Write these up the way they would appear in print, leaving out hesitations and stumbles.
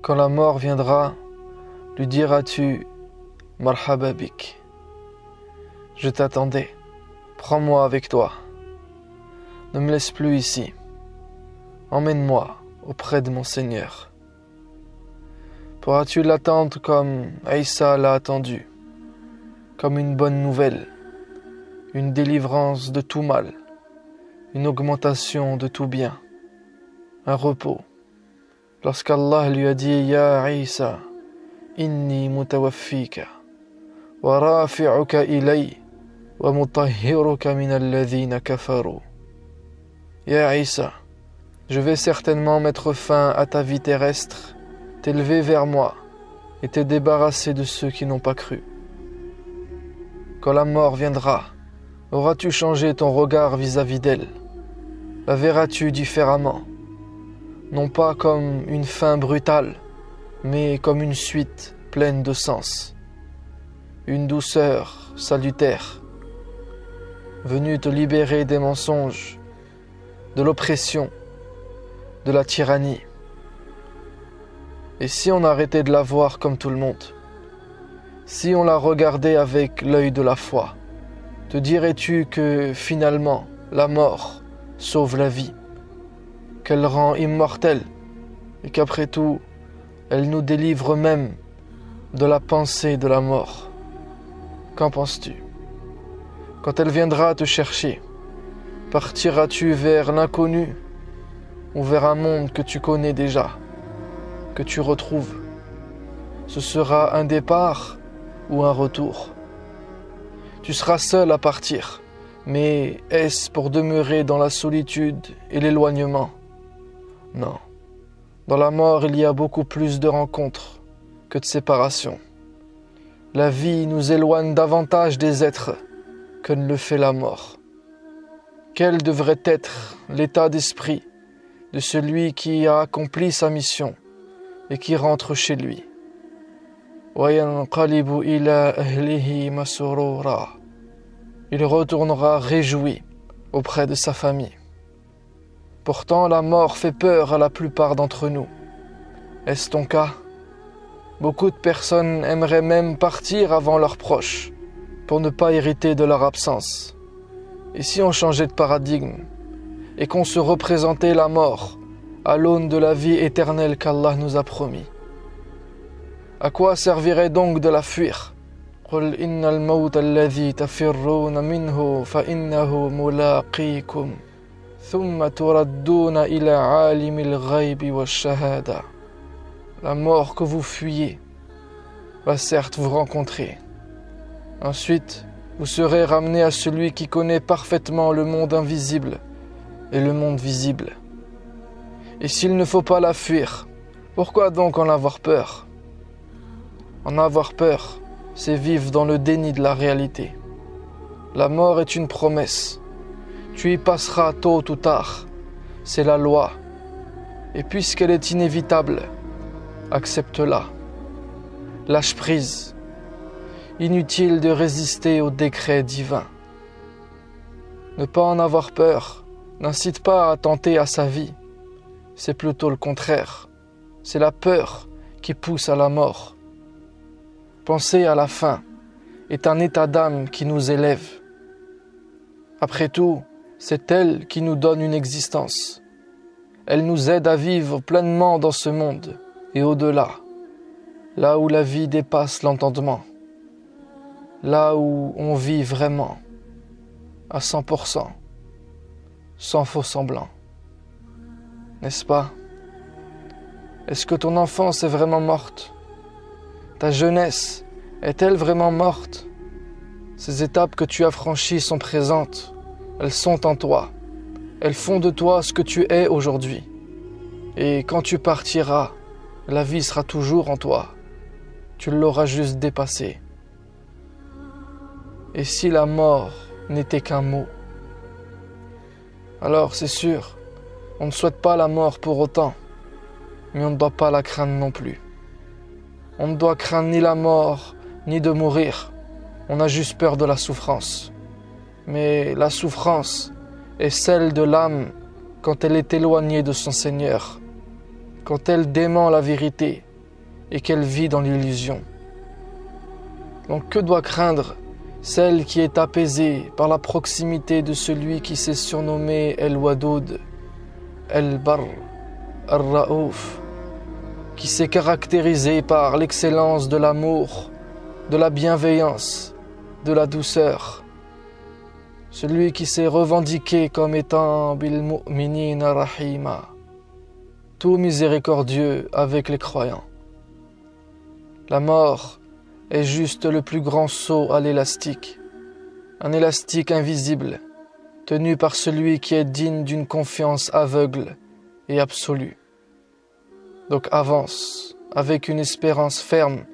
Quand la mort viendra, lui diras-tu « Marhaba bik » Je t'attendais, prends-moi avec toi. Ne me laisse plus ici. Emmène-moi auprès de mon Seigneur. Pourras-tu l'attendre comme Aïssa l'a attendu, comme une bonne nouvelle, une délivrance de tout mal, une augmentation de tout bien, un repos. Lorsqu'Allah lui a dit « Ya Aïssa, inni mutawaffika, wa rafi'uka ilay, wa mutahhiruka min alladhina kafaru. » Ya Aïssa, je vais certainement mettre fin à ta vie terrestre, t'élever vers moi et te débarrasser de ceux qui n'ont pas cru. Quand la mort viendra, auras-tu changé ton regard vis-à-vis d'elle? La verras-tu différemment? Non pas comme une fin brutale, mais comme une suite pleine de sens. Une douceur salutaire, venue te libérer des mensonges, de l'oppression, de la tyrannie. Et si on arrêtait de la voir comme tout le monde? Si on la regardait avec l'œil de la foi, te dirais-tu que finalement la mort sauve la vie, qu'elle rend immortelle et qu'après tout, elle nous délivre même de la pensée de la mort? Qu'en penses-tu? Quand elle viendra te chercher, partiras-tu vers l'inconnu ou vers un monde que tu connais déjà, que tu retrouves? Ce sera un départ ou un retour? Tu seras seul à partir, mais est-ce pour demeurer dans la solitude et l'éloignement? Non. Dans la mort, il y a beaucoup plus de rencontres que de séparations. La vie nous éloigne davantage des êtres que ne le fait la mort. Quel devrait être l'état d'esprit de celui qui a accompli sa mission et qui rentre chez lui? وَيَنْقَلِبُ إِلَىٰ أَهْلِهِ مَسْرُورًا. Il retournera réjoui auprès de sa famille. Pourtant, la mort fait peur à la plupart d'entre nous. Est-ce ton cas? Beaucoup de personnes aimeraient même partir avant leurs proches pour ne pas hériter de leur absence. Et si on changeait de paradigme et qu'on se représentait la mort à l'aune de la vie éternelle qu'Allah nous a promis? À quoi servirait donc de la fuir? قُلْ إِنَّ الْمَوْتَ الَّذِي تَفِرُّونَ مِنْهُ فَإِنَّهُ مُلَاقِيكُمْ ثُمَّ تُرَدُّونَ إِلَى عَالِمِ الْغَيْبِ وَالشَّهَادَةِ. La mort que vous fuyez va certes vous rencontrer. Ensuite, vous serez ramenés à celui qui connaît parfaitement le monde invisible et le monde visible. Et s'il ne faut pas la fuir, pourquoi donc en avoir peur? En avoir peur, c'est vivre dans le déni de la réalité. La mort est une promesse. Tu y passeras tôt ou tard. C'est la loi. Et puisqu'elle est inévitable, accepte-la. Lâche prise. Inutile de résister au décret divin. Ne pas en avoir peur n'incite pas à tenter à sa vie. C'est plutôt le contraire. C'est la peur qui pousse à la mort. Penser à la fin est un état d'âme qui nous élève. Après tout, c'est elle qui nous donne une existence. Elle nous aide à vivre pleinement dans ce monde et au-delà, là où la vie dépasse l'entendement, là où on vit vraiment, à 100%, sans faux semblant. N'est-ce pas? Est-ce que ton enfance est vraiment morte? Ta jeunesse est-elle vraiment morte? Ces étapes que tu as franchies sont présentes. Elles sont en toi. Elles font de toi ce que tu es aujourd'hui. Et quand tu partiras, la vie sera toujours en toi. Tu l'auras juste dépassée. Et si la mort n'était qu'un mot? Alors c'est sûr, on ne souhaite pas la mort pour autant, mais on ne doit pas la craindre non plus. On ne doit craindre ni la mort, ni de mourir. On a juste peur de la souffrance. Mais la souffrance est celle de l'âme quand elle est éloignée de son Seigneur, quand elle dément la vérité et qu'elle vit dans l'illusion. Donc que doit craindre celle qui est apaisée par la proximité de celui qui s'est surnommé El-Wadoud, El-Barr, El-Raouf, qui s'est caractérisé par l'excellence de l'amour, de la bienveillance, de la douceur, celui qui s'est revendiqué comme étant Bil Mu'minina Rahima, tout miséricordieux avec les croyants. La mort est juste le plus grand saut à l'élastique, un élastique invisible, tenu par celui qui est digne d'une confiance aveugle et absolue. Donc avance avec une espérance ferme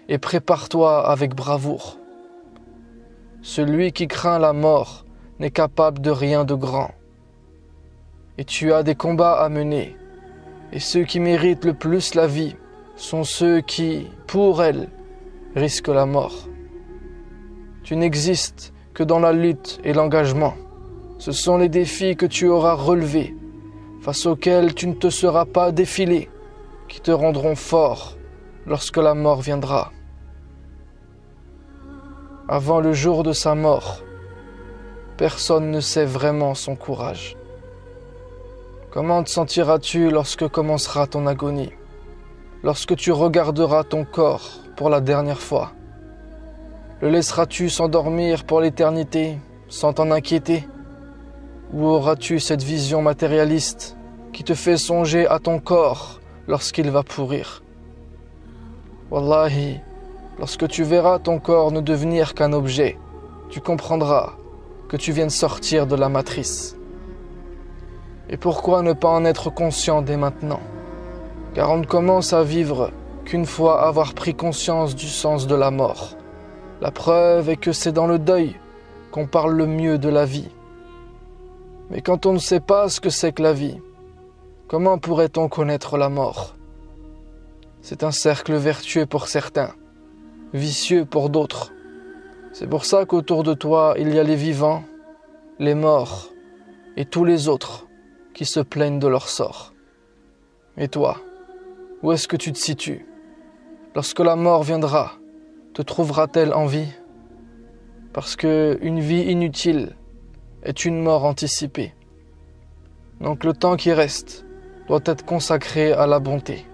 et prépare-toi avec bravoure. Celui qui craint la mort n'est capable de rien de grand. Et tu as des combats à mener, et ceux qui méritent le plus la vie sont ceux qui, pour elle, risquent la mort. Tu n'existes que dans la lutte et l'engagement. Ce sont les défis que tu auras relevés, face auxquels tu ne te seras pas défilé, qui te rendront fort lorsque la mort viendra. Avant le jour de sa mort, personne ne sait vraiment son courage. Comment te sentiras-tu lorsque commencera ton agonie, lorsque tu regarderas ton corps pour la dernière fois? Le laisseras-tu s'endormir pour l'éternité sans t'en inquiéter? Ou auras-tu cette vision matérialiste qui te fait songer à ton corps lorsqu'il va pourrir? Wallahi, lorsque tu verras ton corps ne devenir qu'un objet, tu comprendras que tu viens de sortir de la matrice. Et pourquoi ne pas en être conscient dès maintenant? Car on ne commence à vivre qu'une fois avoir pris conscience du sens de la mort. La preuve est que c'est dans le deuil qu'on parle le mieux de la vie. Mais quand on ne sait pas ce que c'est que la vie, comment pourrait-on connaître la mort? C'est un cercle vertueux pour certains, vicieux pour d'autres. C'est pour ça qu'autour de toi, il y a les vivants, les morts et tous les autres qui se plaignent de leur sort. Et toi, où est-ce que tu te situes? Lorsque la mort viendra, te trouvera-t-elle en vie? Parce que une vie inutile est une mort anticipée. Donc le temps qui reste doit être consacré à la bonté,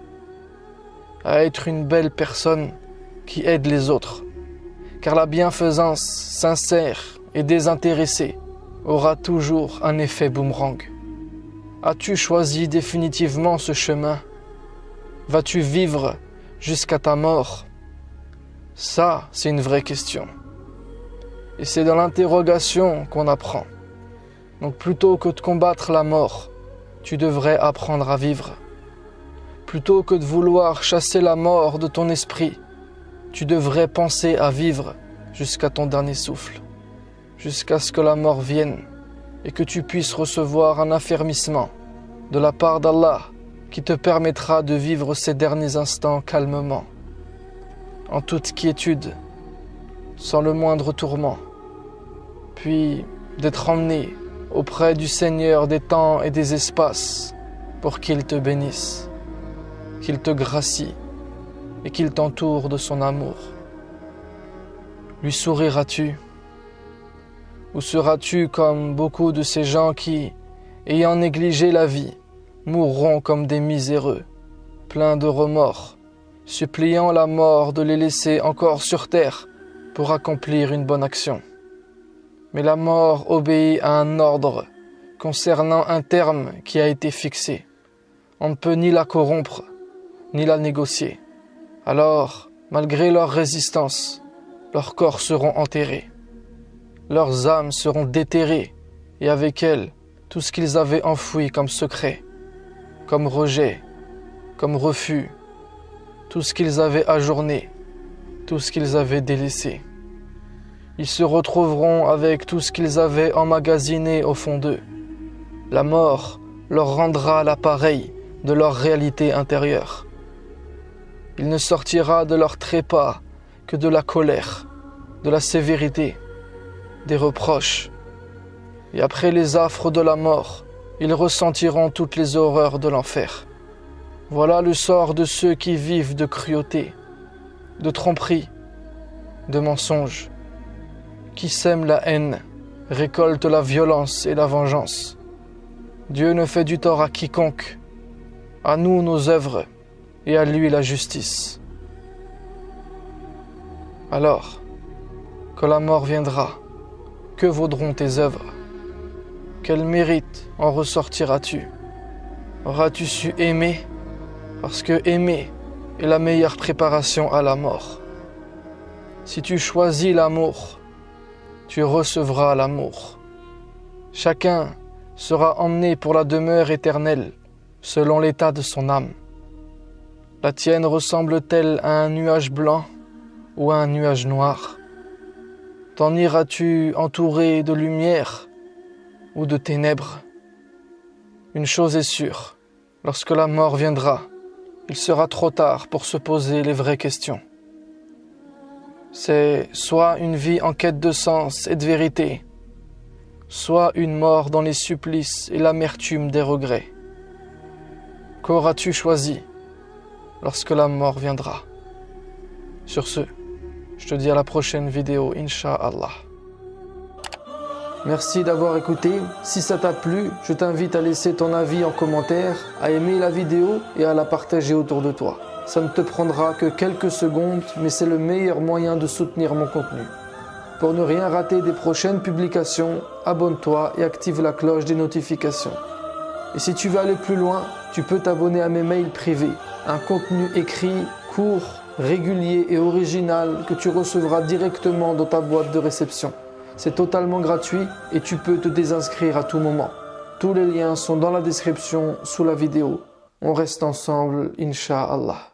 à être une belle personne qui aide les autres, car la bienfaisance sincère et désintéressée aura toujours un effet boomerang. As-tu choisi définitivement ce chemin? Vas-tu vivre jusqu'à ta mort? Ça, c'est une vraie question. Et c'est dans l'interrogation qu'on apprend. Donc plutôt que de combattre la mort, tu devrais apprendre à vivre. Plutôt que de vouloir chasser la mort de ton esprit, tu devrais penser à vivre jusqu'à ton dernier souffle, jusqu'à ce que la mort vienne et que tu puisses recevoir un affermissement de la part d'Allah qui te permettra de vivre ces derniers instants calmement, en toute quiétude, sans le moindre tourment, puis d'être emmené auprès du Seigneur des temps et des espaces pour qu'il te bénisse, qu'il te gracie et qu'il t'entoure de son amour. Lui souriras-tu? Ou seras-tu comme beaucoup de ces gens qui, ayant négligé la vie, mourront comme des miséreux, pleins de remords, suppliant la mort de les laisser encore sur terre pour accomplir une bonne action? Mais la mort obéit à un ordre concernant un terme qui a été fixé. On ne peut ni la corrompre, ni la négocier. Alors, malgré leur résistance, leurs corps seront enterrés. Leurs âmes seront déterrées, et avec elles, tout ce qu'ils avaient enfoui comme secret, comme rejet, comme refus, tout ce qu'ils avaient ajourné, tout ce qu'ils avaient délaissé. Ils se retrouveront avec tout ce qu'ils avaient emmagasiné au fond d'eux. La mort leur rendra l'appareil de leur réalité intérieure. Il ne sortira de leur trépas que de la colère, de la sévérité, des reproches. Et après les affres de la mort, ils ressentiront toutes les horreurs de l'enfer. Voilà le sort de ceux qui vivent de cruauté, de tromperie, de mensonges, qui sèment la haine, récoltent la violence et la vengeance. Dieu ne fait du tort à quiconque, à nous nos œuvres et à lui la justice. Alors, quand la mort viendra, que vaudront tes œuvres? Quel mérite en ressortiras-tu? Auras-tu su aimer? Parce que aimer est la meilleure préparation à la mort. Si tu choisis l'amour, tu recevras l'amour. Chacun sera emmené pour la demeure éternelle, selon l'état de son âme. La tienne ressemble-t-elle à un nuage blanc ou à un nuage noir? T'en iras-tu entouré de lumière ou de ténèbres? Une chose est sûre, lorsque la mort viendra, il sera trop tard pour se poser les vraies questions. C'est soit une vie en quête de sens et de vérité, soit une mort dans les supplices et l'amertume des regrets. Qu'auras-tu choisi lorsque la mort viendra? Sur ce, je te dis à la prochaine vidéo, Inch'Allah. Merci d'avoir écouté. Si ça t'a plu, je t'invite à laisser ton avis en commentaire, à aimer la vidéo et à la partager autour de toi. Ça ne te prendra que quelques secondes, mais c'est le meilleur moyen de soutenir mon contenu. Pour ne rien rater des prochaines publications, abonne-toi et active la cloche des notifications. Et si tu veux aller plus loin, tu peux t'abonner à mes mails privés, un contenu écrit, court, régulier et original que tu recevras directement dans ta boîte de réception. C'est totalement gratuit et tu peux te désinscrire à tout moment. Tous les liens sont dans la description sous la vidéo. On reste ensemble, Inch'Allah.